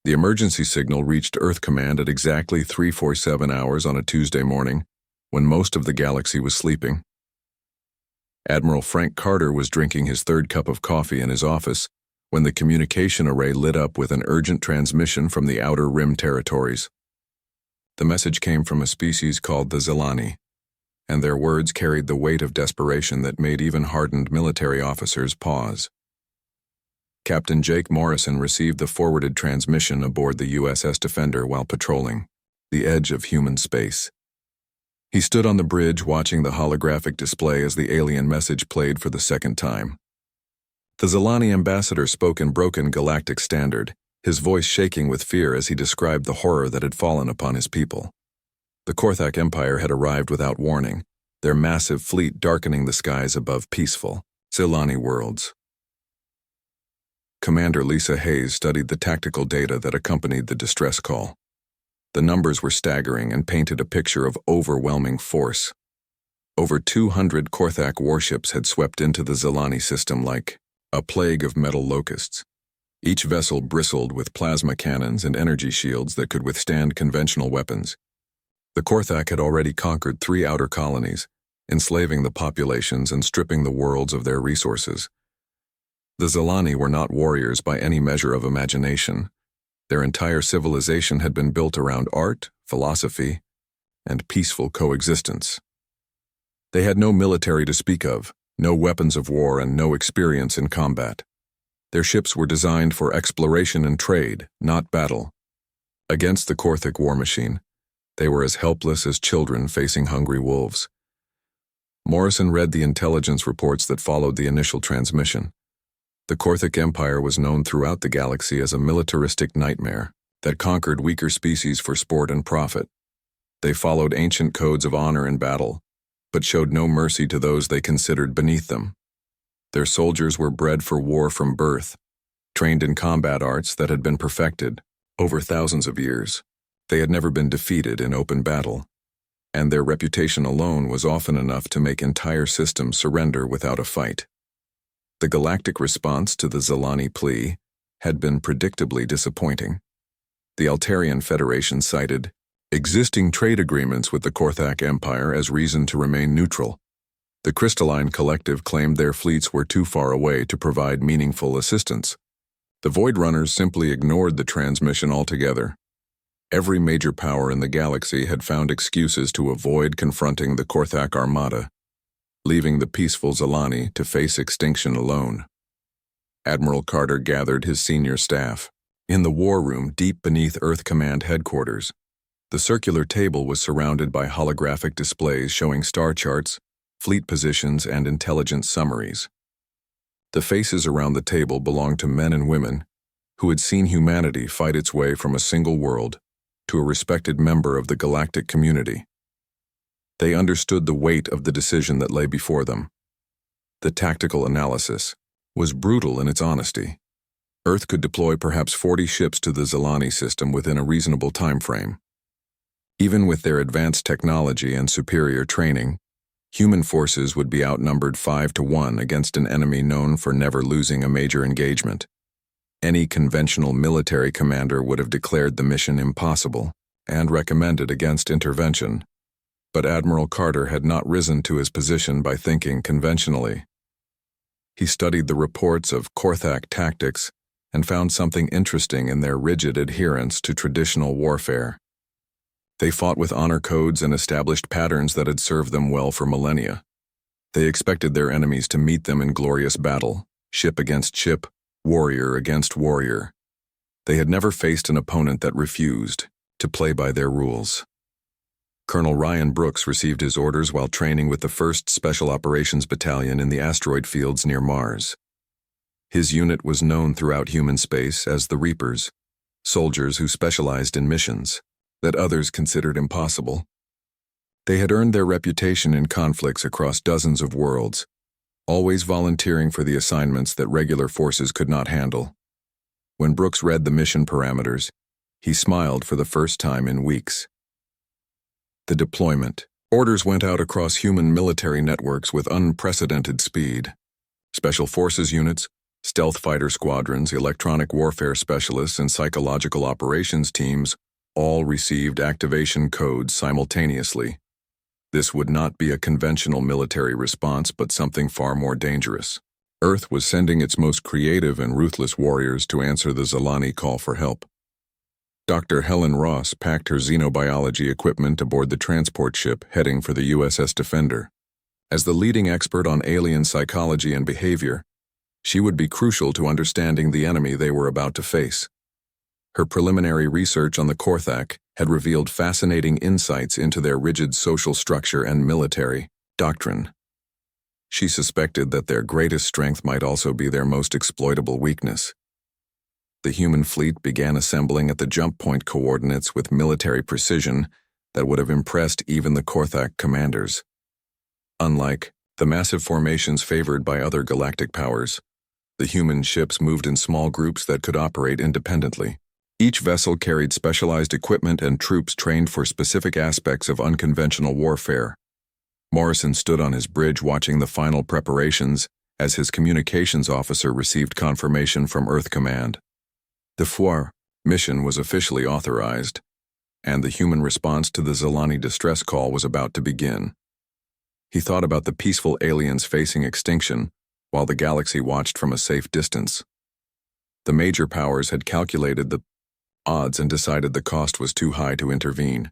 The emergency signal reached Earth Command at exactly 3:47 hours on a Tuesday morning, when most of the galaxy was sleeping. Admiral Frank Carter was drinking his third cup of coffee in his office when the communication array lit up with an urgent transmission from the Outer Rim territories. The message came from a species called the Zilani, and their words carried the weight of desperation that made even hardened military officers pause. Captain Jake Morrison received the forwarded transmission aboard the USS Defender while patrolling the edge of human space. He stood on the bridge watching the holographic display as the alien message played for the second time. The Zilani ambassador spoke in broken galactic standard, his voice shaking with fear as he described the horror that had fallen upon his people. The Korthak Empire had arrived without warning, their massive fleet darkening the skies above peaceful Zilani worlds. Commander Lisa Hayes studied the tactical data that accompanied the distress call. The numbers were staggering and painted a picture of overwhelming force. Over 200 Korthak warships had swept into the Zilani system like a plague of metal locusts. Each vessel bristled with plasma cannons and energy shields that could withstand conventional weapons. The Korthak had already conquered 3 outer colonies, enslaving the populations and stripping the worlds of their resources. The Zilani were not warriors by any measure of imagination. Their entire civilization had been built around art, philosophy, and peaceful coexistence. They had no military to speak of, no weapons of war, and no experience in combat. Their ships were designed for exploration and trade, not battle. Against the Korthak war machine, they were as helpless as children facing hungry wolves. Morrison read the intelligence reports that followed the initial transmission. The Korthak Empire was known throughout the galaxy as a militaristic nightmare that conquered weaker species for sport and profit. They followed ancient codes of honor in battle, but showed no mercy to those they considered beneath them. Their soldiers were bred for war from birth, trained in combat arts that had been perfected over thousands of years. They had never been defeated in open battle, and their reputation alone was often enough to make entire systems surrender without a fight. The galactic response to the Zilani plea had been predictably disappointing. The Altarian Federation cited existing trade agreements with the Korthak Empire as reason to remain neutral. The Crystalline Collective claimed their fleets were too far away to provide meaningful assistance. The Void Runners simply ignored the transmission altogether. Every major power in the galaxy had found excuses to avoid confronting the Korthak Armada, leaving the peaceful Zilani to face extinction alone. Admiral Carter gathered his senior staff in the war room deep beneath Earth Command headquarters. The circular table was surrounded by holographic displays showing star charts, fleet positions, and intelligence summaries. The faces around the table belonged to men and women who had seen humanity fight its way from a single world to a respected member of the galactic community. They understood the weight of the decision that lay before them. The tactical analysis was brutal in its honesty. Earth could deploy perhaps 40 ships to the Zilani system within a reasonable time frame. Even with their advanced technology and superior training, human forces would be outnumbered 5-1 against an enemy known for never losing a major engagement. Any conventional military commander would have declared the mission impossible and recommended against intervention. But Admiral Carter had not risen to his position by thinking conventionally. He studied the reports of Korthak tactics and found something interesting in their rigid adherence to traditional warfare. They fought with honor codes and established patterns that had served them well for millennia. They expected their enemies to meet them in glorious battle, ship against ship, warrior against warrior. They had never faced an opponent that refused to play by their rules. Colonel Ryan Brooks received his orders while training with the 1st Special Operations Battalion in the asteroid fields near Mars. His unit was known throughout human space as the Reapers, soldiers who specialized in missions that others considered impossible. They had earned their reputation in conflicts across dozens of worlds, always volunteering for the assignments that regular forces could not handle. When Brooks read the mission parameters, he smiled for the first time in weeks. The deployment. Orders went out across human military networks with unprecedented speed. Special Forces units, Stealth fighter squadrons, electronic warfare specialists, and psychological operations teams all received activation codes simultaneously. This would not be a conventional military response, but something far more dangerous. Earth was sending its most creative and ruthless warriors to answer the Zilani call for help. Dr. Helen Ross packed her xenobiology equipment aboard the transport ship heading for the USS Defender. As the leading expert on alien psychology and behavior, she would be crucial to understanding the enemy they were about to face. Her preliminary research on the Korthak had revealed fascinating insights into their rigid social structure and military doctrine. She suspected that their greatest strength might also be their most exploitable weakness. The human fleet began assembling at the jump point coordinates with military precision that would have impressed even the Korthak commanders. Unlike the massive formations favored by other galactic powers, the human ships moved in small groups that could operate independently. Each vessel carried specialized equipment and troops trained for specific aspects of unconventional warfare. Morrison stood on his bridge watching the final preparations as his communications officer received confirmation from Earth Command. The HFY mission was officially authorized, and the human response to the Zilani distress call was about to begin. He thought about the peaceful aliens facing extinction while the galaxy watched from a safe distance. The major powers had calculated the odds and decided the cost was too high to intervene.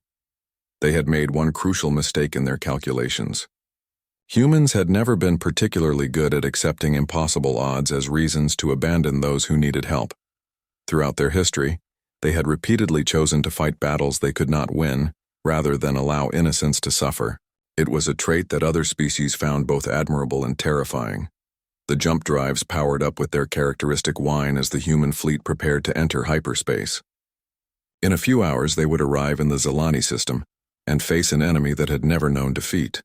They had made one crucial mistake in their calculations. Humans had never been particularly good at accepting impossible odds as reasons to abandon those who needed help. Throughout their history, they had repeatedly chosen to fight battles they could not win, rather than allow innocents to suffer. It was a trait that other species found both admirable and terrifying. The jump drives powered up with their characteristic whine as the human fleet prepared to enter hyperspace. In a few hours, they would arrive in the Zilani system and face an enemy that had never known defeat.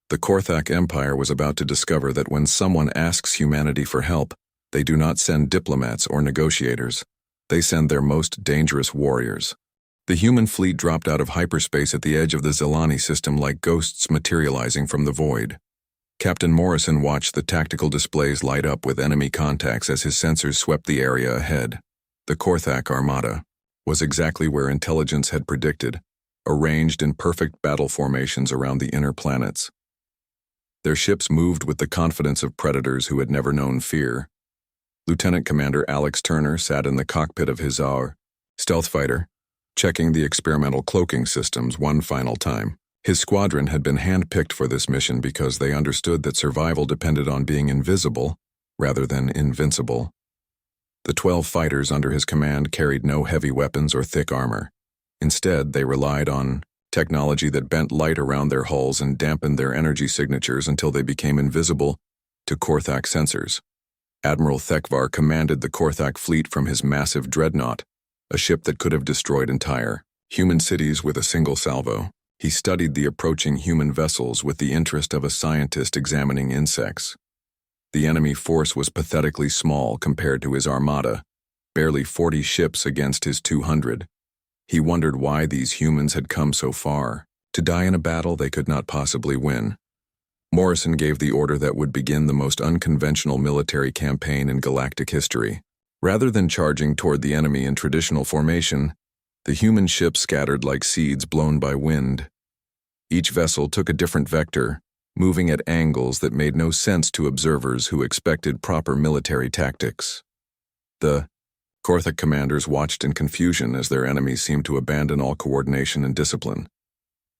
The Korthak Empire was about to discover that when someone asks humanity for help, they do not send diplomats or negotiators. They send their most dangerous warriors. The human fleet dropped out of hyperspace at the edge of the Zilani system like ghosts materializing from the void. Captain Morrison watched the tactical displays light up with enemy contacts as his sensors swept the area ahead. The Korthak Armada was exactly where intelligence had predicted, arranged in perfect battle formations around the inner planets. Their ships moved with the confidence of predators who had never known fear. Lieutenant Commander Alex Turner sat in the cockpit of his stealth fighter, checking the experimental cloaking systems one final time. His squadron had been handpicked for this mission because they understood that survival depended on being invisible rather than invincible. The 12 fighters under his command carried no heavy weapons or thick armor. Instead, they relied on technology that bent light around their hulls and dampened their energy signatures until they became invisible to Korthak sensors. Admiral Thekvar commanded the Korthak fleet from his massive dreadnought, a ship that could have destroyed entire human cities with a single salvo. He studied the approaching human vessels with the interest of a scientist examining insects. The enemy force was pathetically small compared to his armada, barely 40 ships against his 200. He wondered why these humans had come so far, to die in a battle they could not possibly win. Morrison gave the order that would begin the most unconventional military campaign in galactic history. Rather than charging toward the enemy in traditional formation, the human ships scattered like seeds blown by wind. Each vessel took a different vector, moving at angles that made no sense to observers who expected proper military tactics. The Korthak commanders watched in confusion as their enemies seemed to abandon all coordination and discipline.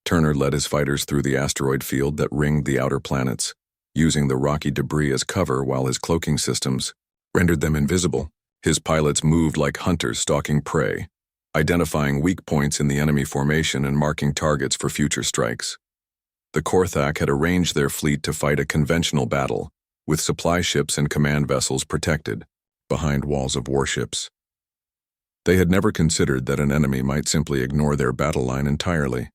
Turner led his fighters through the asteroid field that ringed the outer planets, using the rocky debris as cover while his cloaking systems rendered them invisible. His pilots moved like hunters stalking prey, identifying weak points in the enemy formation and marking targets for future strikes. The Korthak had arranged their fleet to fight a conventional battle, with supply ships and command vessels protected, behind walls of warships. They had never considered that an enemy might simply ignore their battle line entirely.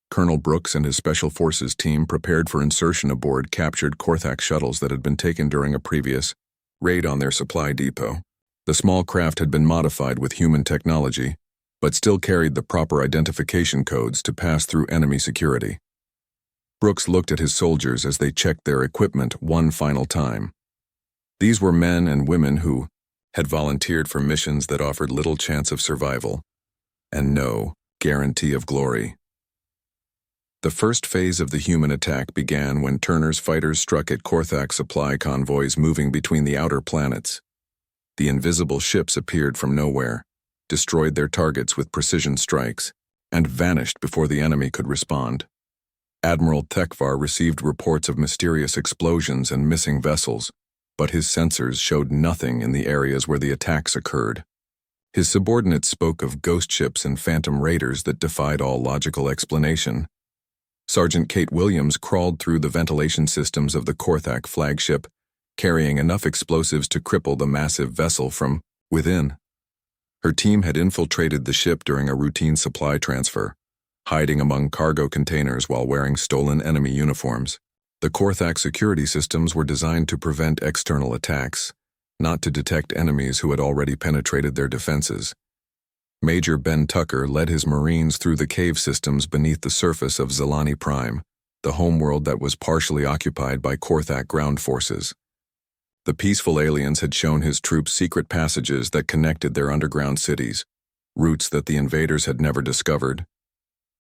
Colonel Brooks and his Special Forces team prepared for insertion aboard captured Korthak shuttles that had been taken during a previous raid on their supply depot. The small craft had been modified with human technology, but still carried the proper identification codes to pass through enemy security. Brooks looked at his soldiers as they checked their equipment one final time. These were men and women who had volunteered for missions that offered little chance of survival and no guarantee of glory. The first phase of the human attack began when Turner's fighters struck at Korthak supply convoys moving between the outer planets. The invisible ships appeared from nowhere, destroyed their targets with precision strikes, and vanished before the enemy could respond. Admiral Tekvar received reports of mysterious explosions and missing vessels, but his sensors showed nothing in the areas where the attacks occurred. His subordinates spoke of ghost ships and phantom raiders that defied all logical explanation. Sergeant Kate Williams crawled through the ventilation systems of the Korthak flagship, carrying enough explosives to cripple the massive vessel from within. Her team had infiltrated the ship during a routine supply transfer, hiding among cargo containers while wearing stolen enemy uniforms. The Korthak security systems were designed to prevent external attacks, not to detect enemies who had already penetrated their defenses. Major Ben Tucker led his Marines through the cave systems beneath the surface of Zelani Prime, the homeworld that was partially occupied by Korthak ground forces. The peaceful aliens had shown his troops secret passages that connected their underground cities, routes that the invaders had never discovered.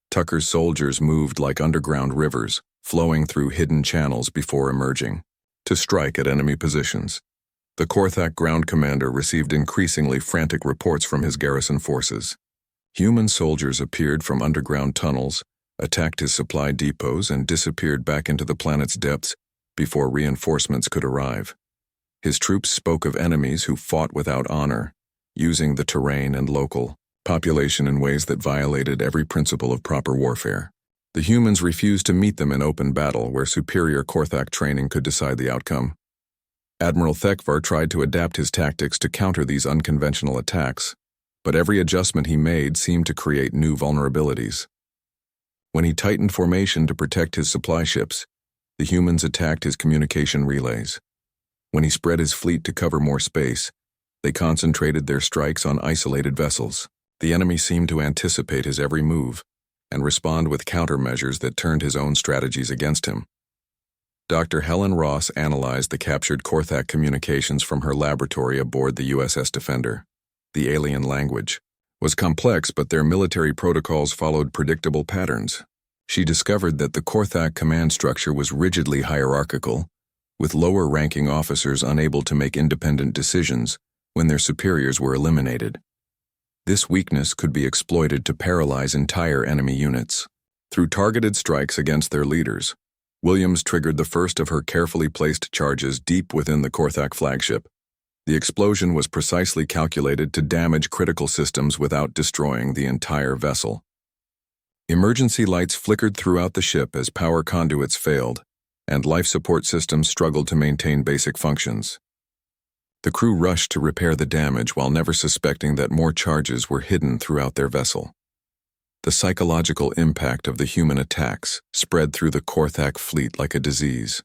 Tucker's soldiers moved like underground rivers, flowing through hidden channels before emerging to strike at enemy positions. The Korthak ground commander received increasingly frantic reports from his garrison forces. Human soldiers appeared from underground tunnels, attacked his supply depots, and disappeared back into the planet's depths before reinforcements could arrive. His troops spoke of enemies who fought without honor, using the terrain and local population in ways that violated every principle of proper warfare. The humans refused to meet them in open battle where superior Korthak training could decide the outcome. Admiral Tekvar tried to adapt his tactics to counter these unconventional attacks, but every adjustment he made seemed to create new vulnerabilities. When he tightened formation to protect his supply ships, the humans attacked his communication relays. When he spread his fleet to cover more space, they concentrated their strikes on isolated vessels. The enemy seemed to anticipate his every move and respond with countermeasures that turned his own strategies against him. Dr. Helen Ross analyzed the captured Korthak communications from her laboratory aboard the USS Defender. The alien language was complex, but their military protocols followed predictable patterns. She discovered that the Korthak command structure was rigidly hierarchical, with lower-ranking officers unable to make independent decisions when their superiors were eliminated. This weakness could be exploited to paralyze entire enemy units. Through targeted strikes against their leaders, Williams triggered the first of her carefully placed charges deep within the Korthak flagship. The explosion was precisely calculated to damage critical systems without destroying the entire vessel. Emergency lights flickered throughout the ship as power conduits failed, and life support systems struggled to maintain basic functions. The crew rushed to repair the damage while never suspecting that more charges were hidden throughout their vessel. The psychological impact of the human attacks spread through the Korthak fleet like a disease.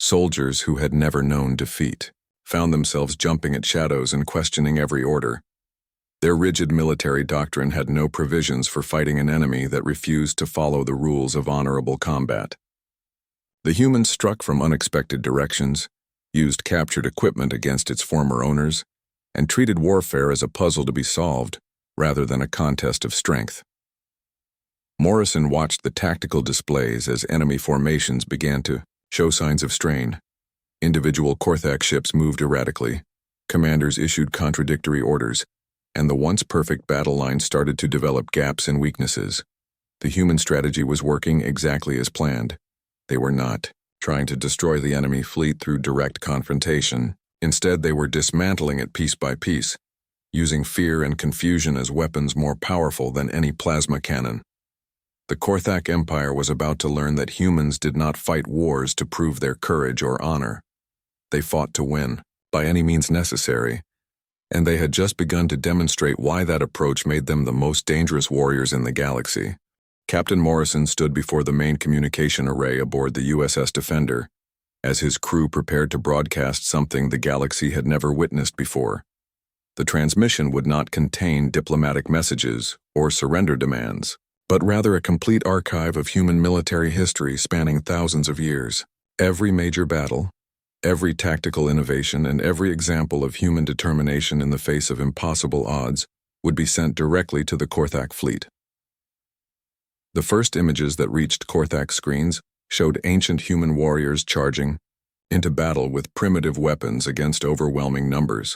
Soldiers who had never known defeat found themselves jumping at shadows and questioning every order. Their rigid military doctrine had no provisions for fighting an enemy that refused to follow the rules of honorable combat. The humans struck from unexpected directions, used captured equipment against its former owners, and treated warfare as a puzzle to be solved rather than a contest of strength. Morrison watched the tactical displays as enemy formations began to show signs of strain. Individual Korthak ships moved erratically, commanders issued contradictory orders, and the once perfect battle line started to develop gaps and weaknesses. The human strategy was working exactly as planned. They were not trying to destroy the enemy fleet through direct confrontation. Instead, they were dismantling it piece by piece, using fear and confusion as weapons more powerful than any plasma cannon. The Korthak Empire was about to learn that humans did not fight wars to prove their courage or honor. They fought to win, by any means necessary, and they had just begun to demonstrate why that approach made them the most dangerous warriors in the galaxy. Captain Morrison stood before the main communication array aboard the USS Defender, as his crew prepared to broadcast something the galaxy had never witnessed before. The transmission would not contain diplomatic messages or surrender demands, but rather a complete archive of human military history spanning thousands of years. Every major battle, Every tactical innovation and every example of human determination in the face of impossible odds would be sent directly to the Korthak fleet. The first images that reached Korthak screens showed ancient human warriors charging into battle with primitive weapons against overwhelming numbers.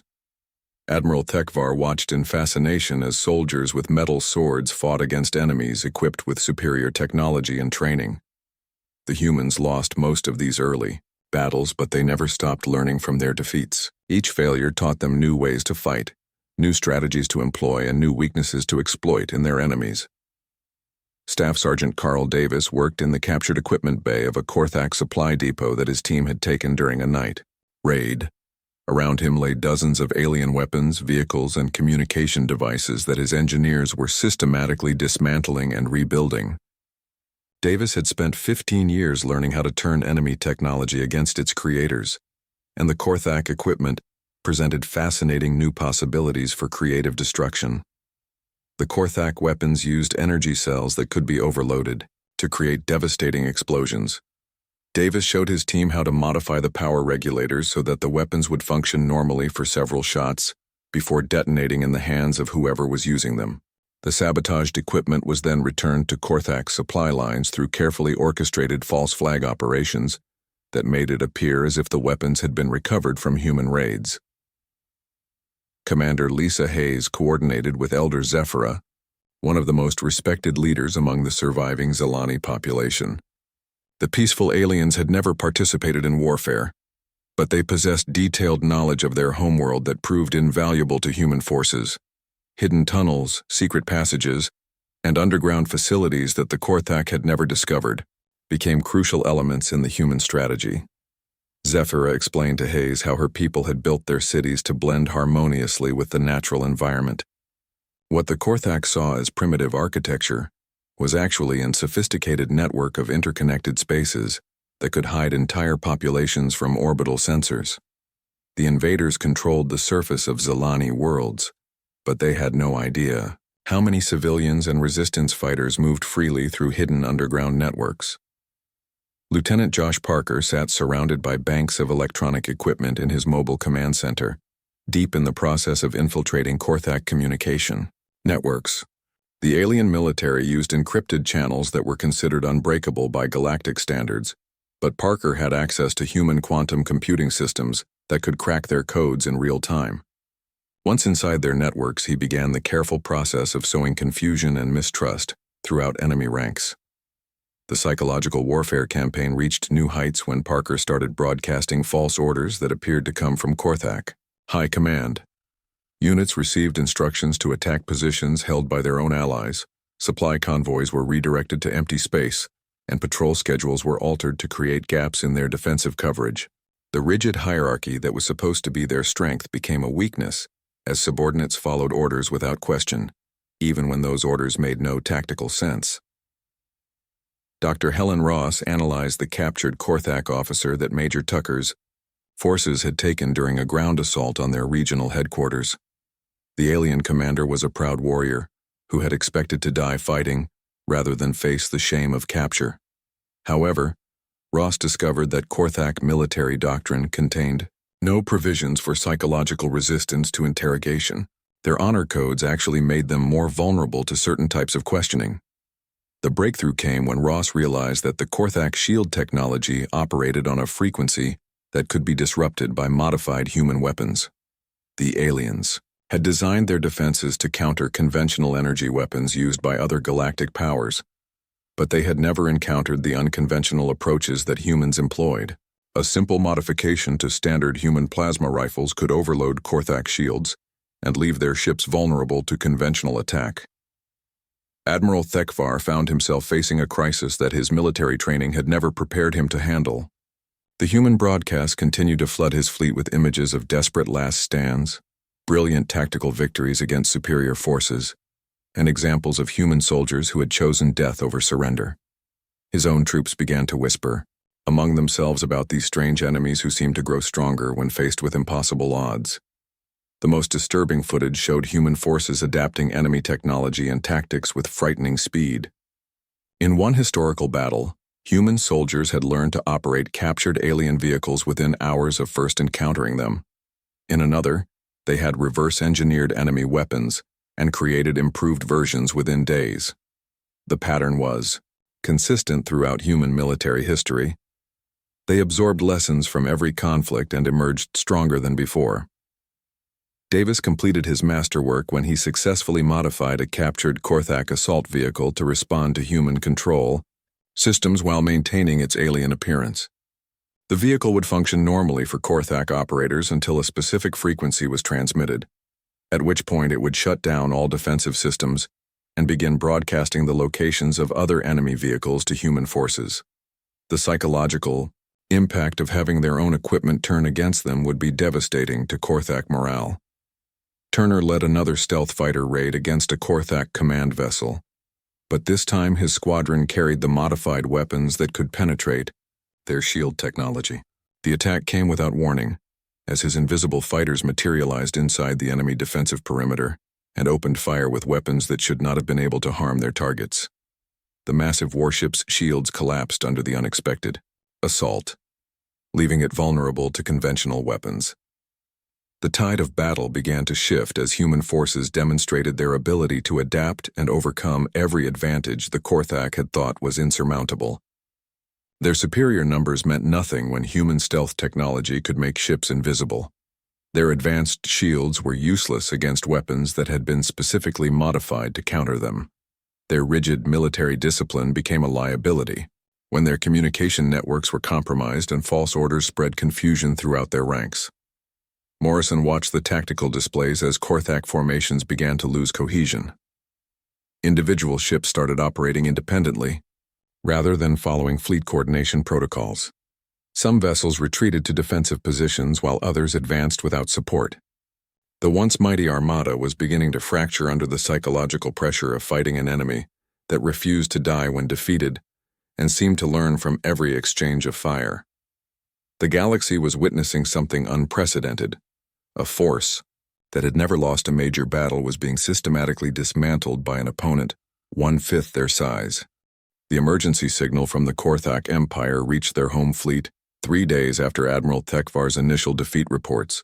Admiral Thekvar watched in fascination as soldiers with metal swords fought against enemies equipped with superior technology and training. The humans lost most of these early battles, but they never stopped learning from their defeats. Each failure taught them new ways to fight, new strategies to employ, and new weaknesses to exploit in their enemies. Staff Sergeant Carl Davis worked in the captured equipment bay of a Korthak supply depot that his team had taken during a night raid. Around him lay dozens of alien weapons, vehicles, and communication devices that his engineers were systematically dismantling and rebuilding. Davis had spent 15 years learning how to turn enemy technology against its creators, and the Korthak equipment presented fascinating new possibilities for creative destruction. The Korthak weapons used energy cells that could be overloaded to create devastating explosions. Davis showed his team how to modify the power regulators so that the weapons would function normally for several shots before detonating in the hands of whoever was using them. The sabotaged equipment was then returned to Korthak supply lines through carefully orchestrated false flag operations that made it appear as if the weapons had been recovered from human raids. Commander Lisa Hayes coordinated with Elder Zephyra, one of the most respected leaders among the surviving Zelani population. The peaceful aliens had never participated in warfare, but they possessed detailed knowledge of their homeworld that proved invaluable to human forces. Hidden tunnels, secret passages, and underground facilities that the Korthak had never discovered became crucial elements in the human strategy. Zephyra explained to Hayes how her people had built their cities to blend harmoniously with the natural environment. What the Korthak saw as primitive architecture was actually a sophisticated network of interconnected spaces that could hide entire populations from orbital sensors. The invaders controlled the surface of Zelani worlds, but they had no idea how many civilians and resistance fighters moved freely through hidden underground networks. Lieutenant Josh Parker sat surrounded by banks of electronic equipment in his mobile command center, deep in the process of infiltrating Korthak communication networks. The alien military used encrypted channels that were considered unbreakable by galactic standards, but Parker had access to human quantum computing systems that could crack their codes in real time. Once inside their networks, he began the careful process of sowing confusion and mistrust throughout enemy ranks. The psychological warfare campaign reached new heights when Parker started broadcasting false orders that appeared to come from Korthak High Command. Units received instructions to attack positions held by their own allies, supply convoys were redirected to empty space, and patrol schedules were altered to create gaps in their defensive coverage. The rigid hierarchy that was supposed to be their strength became a weakness as subordinates followed orders without question, even when those orders made no tactical sense. Dr. Helen Ross analyzed the captured Korthak officer that Major Tucker's forces had taken during a ground assault on their regional headquarters. The alien commander was a proud warrior who had expected to die fighting rather than face the shame of capture. However, Ross discovered that Korthak military doctrine contained no provisions for psychological resistance to interrogation. Their honor codes actually made them more vulnerable to certain types of questioning. The breakthrough came when Ross realized that the Korthak shield technology operated on a frequency that could be disrupted by modified human weapons. The aliens had designed their defenses to counter conventional energy weapons used by other galactic powers, but they had never encountered the unconventional approaches that humans employed. A simple modification to standard human plasma rifles could overload Korthak shields and leave their ships vulnerable to conventional attack. Admiral Thekvar found himself facing a crisis that his military training had never prepared him to handle. The human broadcast continued to flood his fleet with images of desperate last stands, brilliant tactical victories against superior forces, and examples of human soldiers who had chosen death over surrender. His own troops began to whisper among themselves about these strange enemies who seemed to grow stronger when faced with impossible odds. The most disturbing footage showed human forces adapting enemy technology and tactics with frightening speed. In one historical battle, Human soldiers had learned to operate captured alien vehicles within hours of first encountering them. In another, they had reverse-engineered enemy weapons and created improved versions within days. The pattern was consistent throughout human military history. They absorbed lessons from every conflict and emerged stronger than before. Davis completed his masterwork when he successfully modified a captured Korthak assault vehicle to respond to human control systems while maintaining its alien appearance. The vehicle would function normally for Korthak operators until a specific frequency was transmitted, at which point it would shut down all defensive systems and begin broadcasting the locations of other enemy vehicles to human forces. The psychological impact of having their own equipment turn against them would be devastating to Korthak morale. Turner led another stealth fighter raid against a Korthak command vessel, but this time his squadron carried the modified weapons that could penetrate their shield technology. The attack came without warning, as his invisible fighters materialized inside the enemy defensive perimeter and opened fire with weapons that should not have been able to harm their targets. The massive warship's shields collapsed under the unexpected assault, leaving it vulnerable to conventional weapons. The tide of battle began to shift as human forces demonstrated their ability to adapt and overcome every advantage the Korthak had thought was insurmountable. Their superior numbers meant nothing when human stealth technology could make ships invisible. Their advanced shields were useless against weapons that had been specifically modified to counter them. Their rigid military discipline became a liability when their communication networks were compromised and false orders spread confusion throughout their ranks. Morrison watched the tactical displays as Korthak formations began to lose cohesion. Individual ships started operating independently, rather than following fleet coordination protocols. Some vessels retreated to defensive positions while others advanced without support. The once mighty armada was beginning to fracture under the psychological pressure of fighting an enemy that refused to die when defeated and seemed to learn from every exchange of fire. The galaxy was witnessing something unprecedented. A force that had never lost a major battle was being systematically dismantled by an opponent 1/5 their size. The emergency signal from the Korthak Empire reached their home fleet 3 days after Admiral Thekvar's initial defeat reports.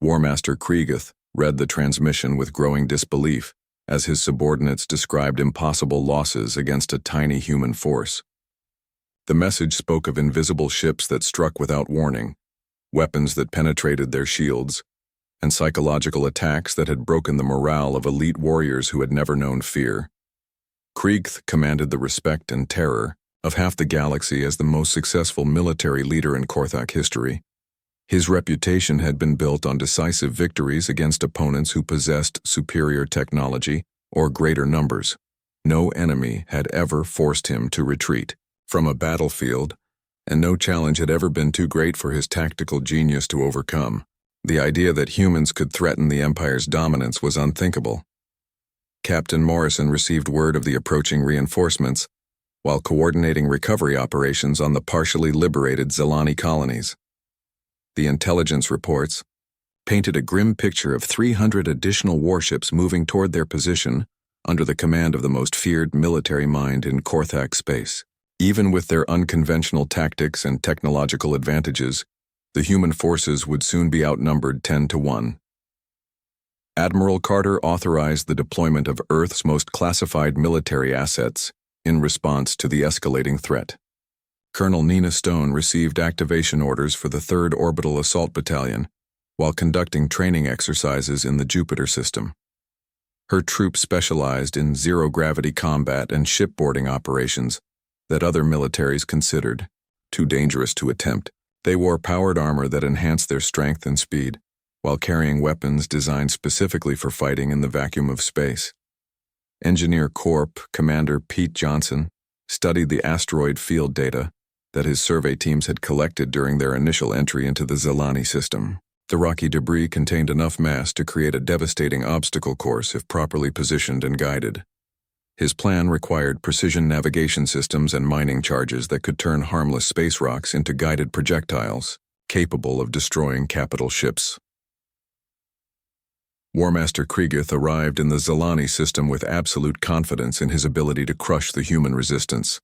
War Master Kriegeth read the transmission with growing disbelief as his subordinates described impossible losses against a tiny human force. The message spoke of invisible ships that struck without warning, weapons that penetrated their shields, and psychological attacks that had broken the morale of elite warriors who had never known fear. Kriegeth commanded the respect and terror of half the galaxy as the most successful military leader in Korthak history. His reputation had been built on decisive victories against opponents who possessed superior technology or greater numbers. No enemy had ever forced him to retreat from a battlefield, and no challenge had ever been too great for his tactical genius to overcome. The idea that humans could threaten the Empire's dominance was unthinkable. Captain Morrison received word of the approaching reinforcements while coordinating recovery operations on the partially liberated Zelani colonies. The intelligence reports painted a grim picture of 300 additional warships moving toward their position under the command of the most feared military mind in Korthak space. Even with their unconventional tactics and technological advantages, the human forces would soon be outnumbered 10-1. Admiral Carter authorized the deployment of Earth's most classified military assets in response to the escalating threat. Colonel Nina Stone received activation orders for the 3rd Orbital Assault Battalion while conducting training exercises in the Jupiter system. Her troops specialized in zero-gravity combat and shipboarding operations that other militaries considered too dangerous to attempt. They wore powered armor that enhanced their strength and speed, while carrying weapons designed specifically for fighting in the vacuum of space. Engineer Corp Commander Pete Johnson studied the asteroid field data that his survey teams had collected during their initial entry into the Zelani system. The rocky debris contained enough mass to create a devastating obstacle course if properly positioned and guided. His plan required precision navigation systems and mining charges that could turn harmless space rocks into guided projectiles, capable of destroying capital ships. War Master Kriegeth arrived in the Zelani system with absolute confidence in his ability to crush the human resistance.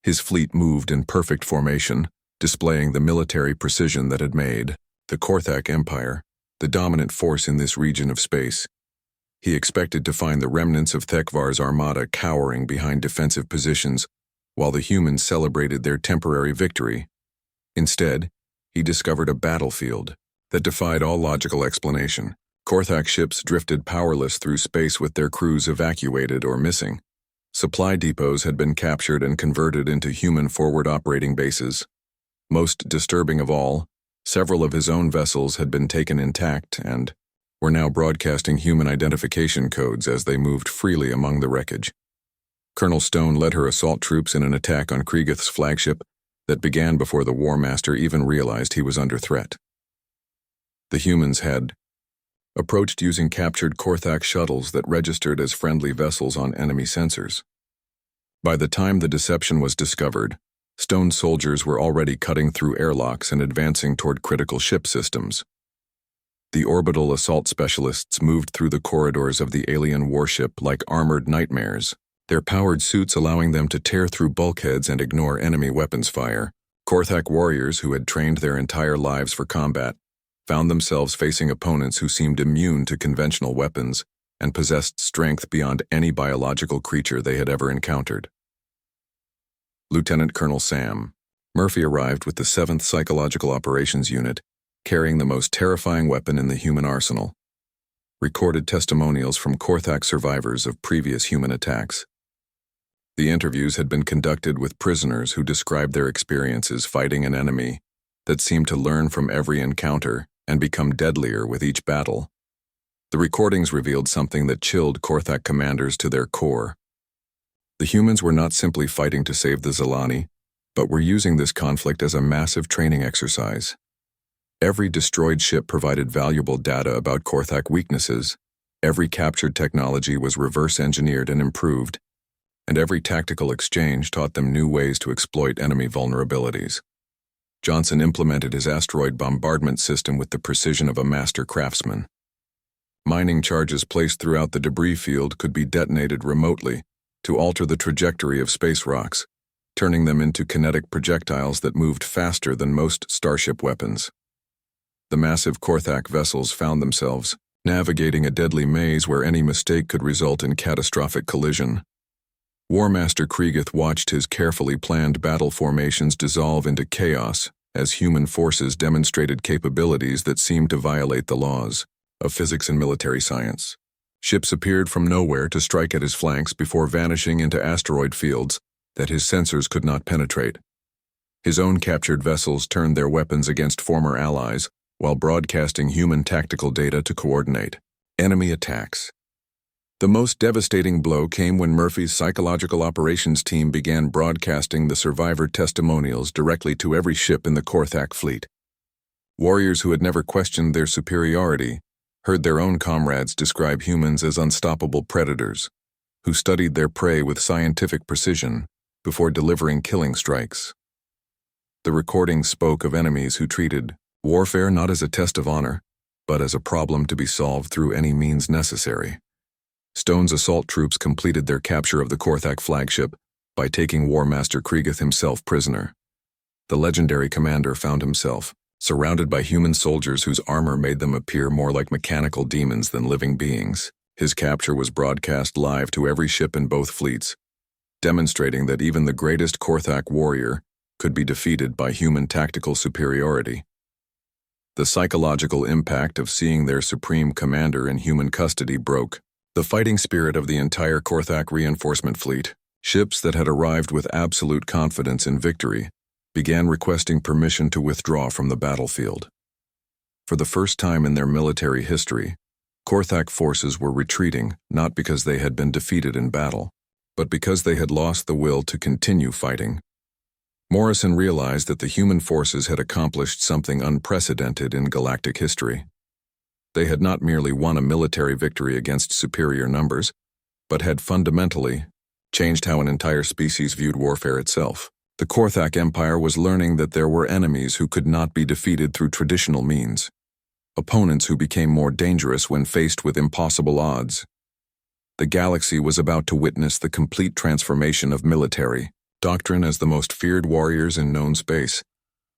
His fleet moved in perfect formation, displaying the military precision that had made the Korthak Empire the dominant force in this region of space. He expected to find the remnants of Thekvar's armada cowering behind defensive positions, while the humans celebrated their temporary victory. Instead, he discovered a battlefield that defied all logical explanation. Korthak ships drifted powerless through space with their crews evacuated or missing. Supply depots had been captured and converted into human forward operating bases. Most disturbing of all, several of his own vessels had been taken intact and were now broadcasting human identification codes as they moved freely among the wreckage. Colonel Stone led her assault troops in an attack on Kriegith's flagship that began before the War Master even realized he was under threat. The humans had approached using captured Korthak shuttles that registered as friendly vessels on enemy sensors. By the time the deception was discovered, Stone soldiers were already cutting through airlocks and advancing toward critical ship systems. The orbital assault specialists moved through the corridors of the alien warship like armored nightmares, their powered suits allowing them to tear through bulkheads and ignore enemy weapons fire. Korthak warriors who had trained their entire lives for combat found themselves facing opponents who seemed immune to conventional weapons and possessed strength beyond any biological creature they had ever encountered. Lieutenant Colonel Sam Murphy arrived with the 7th Psychological Operations Unit, carrying the most terrifying weapon in the human arsenal. Recorded testimonials from Korthak survivors of previous human attacks. The interviews had been conducted with prisoners who described their experiences fighting an enemy that seemed to learn from every encounter and become deadlier with each battle. The recordings revealed something that chilled Korthak commanders to their core. The humans were not simply fighting to save the Zelani, but were using this conflict as a massive training exercise. Every destroyed ship provided valuable data about Korthak weaknesses, every captured technology was reverse-engineered and improved, and every tactical exchange taught them new ways to exploit enemy vulnerabilities. Johnson implemented his asteroid bombardment system with the precision of a master craftsman. Mining charges placed throughout the debris field could be detonated remotely to alter the trajectory of space rocks, turning them into kinetic projectiles that moved faster than most starship weapons. The massive Korthak vessels found themselves navigating a deadly maze where any mistake could result in catastrophic collision. War Master Kriegith watched his carefully planned battle formations dissolve into chaos as human forces demonstrated capabilities that seemed to violate the laws of physics and military science. Ships appeared from nowhere to strike at his flanks before vanishing into asteroid fields that his sensors could not penetrate. His own captured vessels turned their weapons against former allies while broadcasting human tactical data to coordinate enemy attacks. The most devastating blow came when Murphy's psychological operations team began broadcasting the survivor testimonials directly to every ship in the Korthak fleet. Warriors who had never questioned their superiority heard their own comrades describe humans as unstoppable predators, who studied their prey with scientific precision before delivering killing strikes. The recording spoke of enemies who treated warfare not as a test of honor, but as a problem to be solved through any means necessary. Stone's assault troops completed their capture of the Korthak flagship by taking War Master Kriegith himself prisoner. The legendary commander found himself surrounded by human soldiers whose armor made them appear more like mechanical demons than living beings. His capture was broadcast live to every ship in both fleets, demonstrating that even the greatest Korthak warrior could be defeated by human tactical superiority. The psychological impact of seeing their supreme commander in human custody broke the fighting spirit of the entire Korthak reinforcement fleet. Ships that had arrived with absolute confidence in victory began requesting permission to withdraw from the battlefield. For the first time in their military history, Korthak forces were retreating not because they had been defeated in battle, but because they had lost the will to continue fighting. Morrison realized that the human forces had accomplished something unprecedented in galactic history. They had not merely won a military victory against superior numbers, but had fundamentally changed how an entire species viewed warfare itself. The Korthak Empire was learning that there were enemies who could not be defeated through traditional means, opponents who became more dangerous when faced with impossible odds. The galaxy was about to witness the complete transformation of military doctrine as the most feared warriors in known space,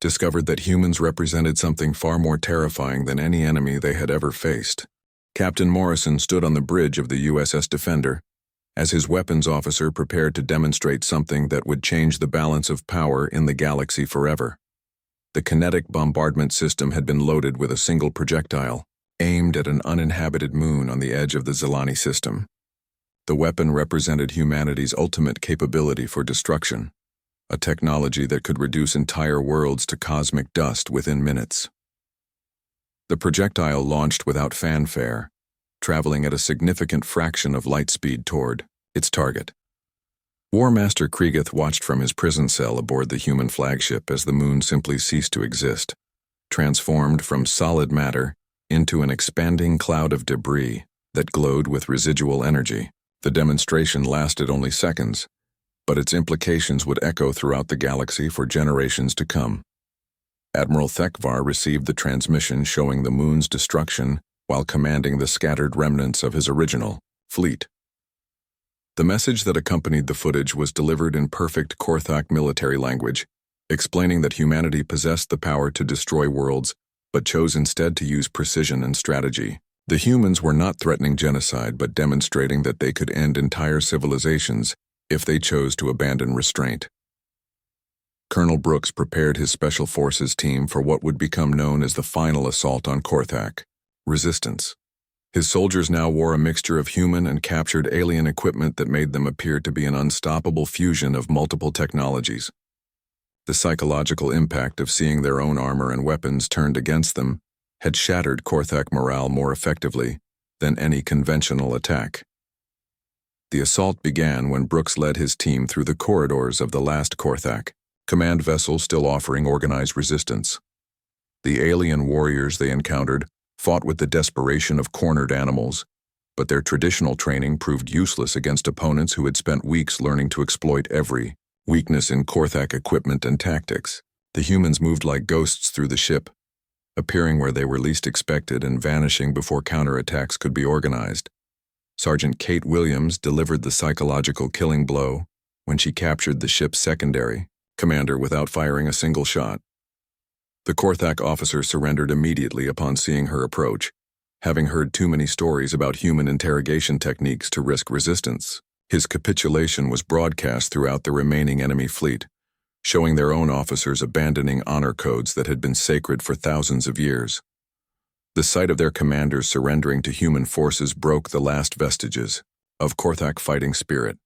discovered that humans represented something far more terrifying than any enemy they had ever faced. Captain Morrison stood on the bridge of the USS Defender, as his weapons officer prepared to demonstrate something that would change the balance of power in the galaxy forever. The kinetic bombardment system had been loaded with a single projectile, aimed at an uninhabited moon on the edge of the Zilani system. The weapon represented humanity's ultimate capability for destruction, a technology that could reduce entire worlds to cosmic dust within minutes. The projectile launched without fanfare, traveling at a significant fraction of light speed toward its target. War Master Kriegeth watched from his prison cell aboard the human flagship as the moon simply ceased to exist, transformed from solid matter into an expanding cloud of debris that glowed with residual energy. The demonstration lasted only seconds, but its implications would echo throughout the galaxy for generations to come. Admiral Thekvar received the transmission showing the moon's destruction while commanding the scattered remnants of his original fleet. The message that accompanied the footage was delivered in perfect Korthak military language, explaining that humanity possessed the power to destroy worlds, but chose instead to use precision and strategy. The humans were not threatening genocide, but demonstrating that they could end entire civilizations if they chose to abandon restraint. Colonel Brooks prepared his Special Forces team for what would become known as the final assault on Korthak, resistance. His soldiers now wore a mixture of human and captured alien equipment that made them appear to be an unstoppable fusion of multiple technologies. The psychological impact of seeing their own armor and weapons turned against them had shattered Korthak morale more effectively than any conventional attack. The assault began when Brooks led his team through the corridors of the last Korthak, command vessel still offering organized resistance. The alien warriors they encountered fought with the desperation of cornered animals, but their traditional training proved useless against opponents who had spent weeks learning to exploit every weakness in Korthak equipment and tactics. The humans moved like ghosts through the ship, appearing where they were least expected and vanishing before counterattacks could be organized. Sergeant Kate Williams delivered the psychological killing blow when she captured the ship's secondary commander without firing a single shot. The Korthak officer surrendered immediately upon seeing her approach, having heard too many stories about human interrogation techniques to risk resistance. His capitulation was broadcast throughout the remaining enemy fleet, showing their own officers abandoning honor codes that had been sacred for thousands of years. The sight of their commanders surrendering to human forces broke the last vestiges of Korthak fighting spirit.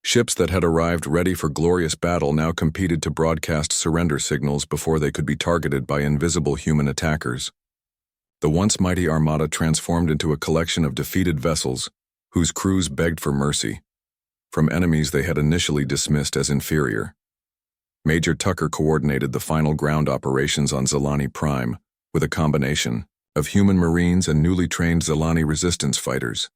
Ships that had arrived ready for glorious battle now competed to broadcast surrender signals before they could be targeted by invisible human attackers. The once mighty armada transformed into a collection of defeated vessels whose crews begged for mercy from enemies they had initially dismissed as inferior. Major Tucker coordinated the final ground operations on Zilani Prime with a combination of human marines and newly trained Zilani resistance fighters.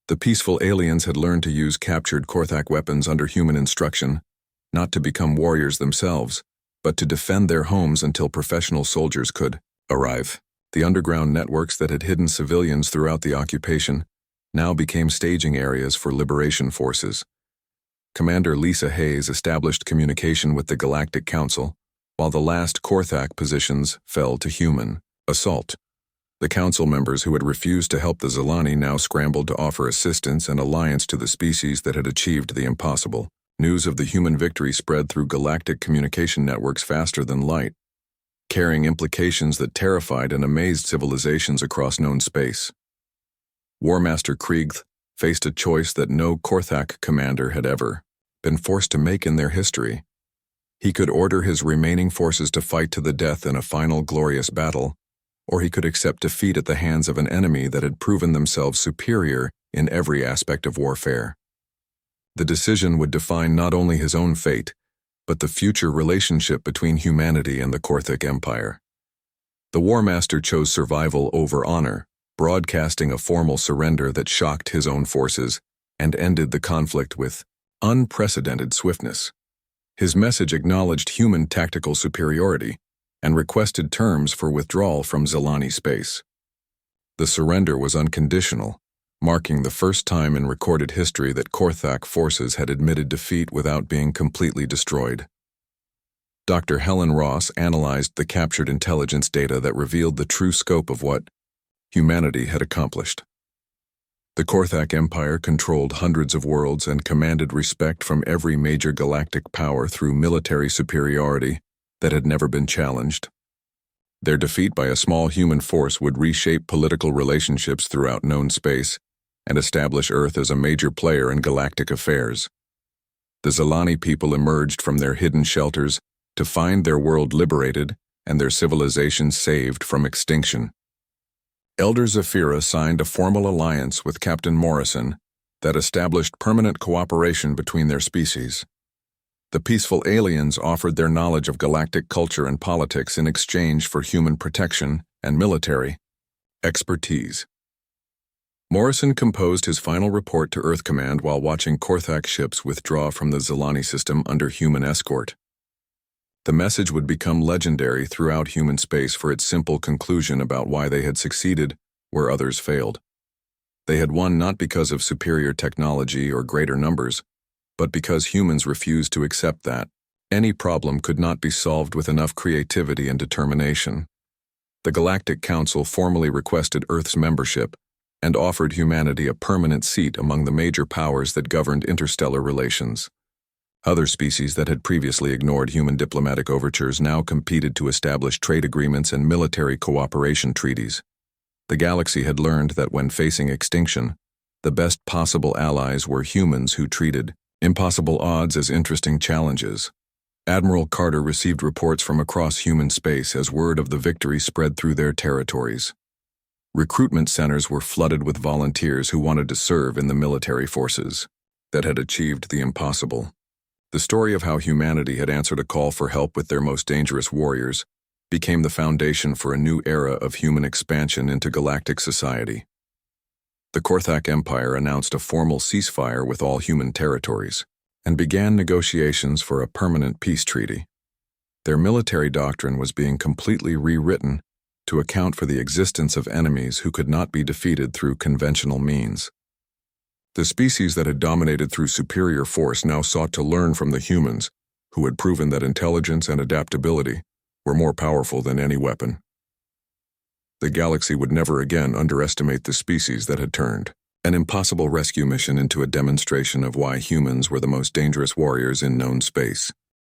The peaceful aliens had learned to use captured Korthak weapons under human instruction, not to become warriors themselves, but to defend their homes until professional soldiers could arrive. The underground networks that had hidden civilians throughout the occupation now became staging areas for liberation forces. Commander Lisa Hayes established communication with the Galactic Council, while the last Korthak positions fell to human assault. The council members who had refused to help the Zilani now scrambled to offer assistance and alliance to the species that had achieved the impossible. News of the human victory spread through galactic communication networks faster than light, carrying implications that terrified and amazed civilizations across known space. War Master Kriegth faced a choice that no Korthak commander had ever been forced to make in their history. He could order his remaining forces to fight to the death in a final glorious battle, or he could accept defeat at the hands of an enemy that had proven themselves superior in every aspect of warfare. The decision would define not only his own fate, but the future relationship between humanity and the Korthak Empire. The War Master chose survival over honor, broadcasting a formal surrender that shocked his own forces and ended the conflict with unprecedented swiftness. His message acknowledged human tactical superiority and requested terms for withdrawal from Zilani space. The surrender was unconditional, marking the first time in recorded history that Korthak forces had admitted defeat without being completely destroyed. Dr. Helen Ross analyzed the captured intelligence data that revealed the true scope of what humanity had accomplished. The Korthak Empire controlled hundreds of worlds and commanded respect from every major galactic power through military superiority that had never been challenged. Their defeat by a small human force would reshape political relationships throughout known space and establish Earth as a major player in galactic affairs. The Zilani people emerged from their hidden shelters to find their world liberated and their civilization saved from extinction. Elder Zephyra signed a formal alliance with Captain Morrison that established permanent cooperation between their species. The peaceful aliens offered their knowledge of galactic culture and politics in exchange for human protection and military expertise. Morrison composed his final report to Earth Command while watching Korthak ships withdraw from the Zilani system under human escort. The message would become legendary throughout human space for its simple conclusion about why they had succeeded where others failed. They had won not because of superior technology or greater numbers, but because humans refused to accept that any problem could not be solved with enough creativity and determination. The Galactic Council formally requested Earth's membership and offered humanity a permanent seat among the major powers that governed interstellar relations. Other species that had previously ignored human diplomatic overtures now competed to establish trade agreements and military cooperation treaties. The galaxy had learned that when facing extinction, the best possible allies were humans who treated impossible odds as interesting challenges. Admiral Carter received reports from across human space as word of the victory spread through their territories. Recruitment centers were flooded with volunteers who wanted to serve in the military forces that had achieved the impossible. The story of how humanity had answered a call for help with their most dangerous warriors became the foundation for a new era of human expansion into galactic society. The Korthak Empire announced a formal ceasefire with all human territories and began negotiations for a permanent peace treaty. Their military doctrine was being completely rewritten to account for the existence of enemies who could not be defeated through conventional means. The species that had dominated through superior force now sought to learn from the humans, who had proven that intelligence and adaptability were more powerful than any weapon. The galaxy would never again underestimate the species that had turned an impossible rescue mission into a demonstration of why humans were the most dangerous warriors in known space.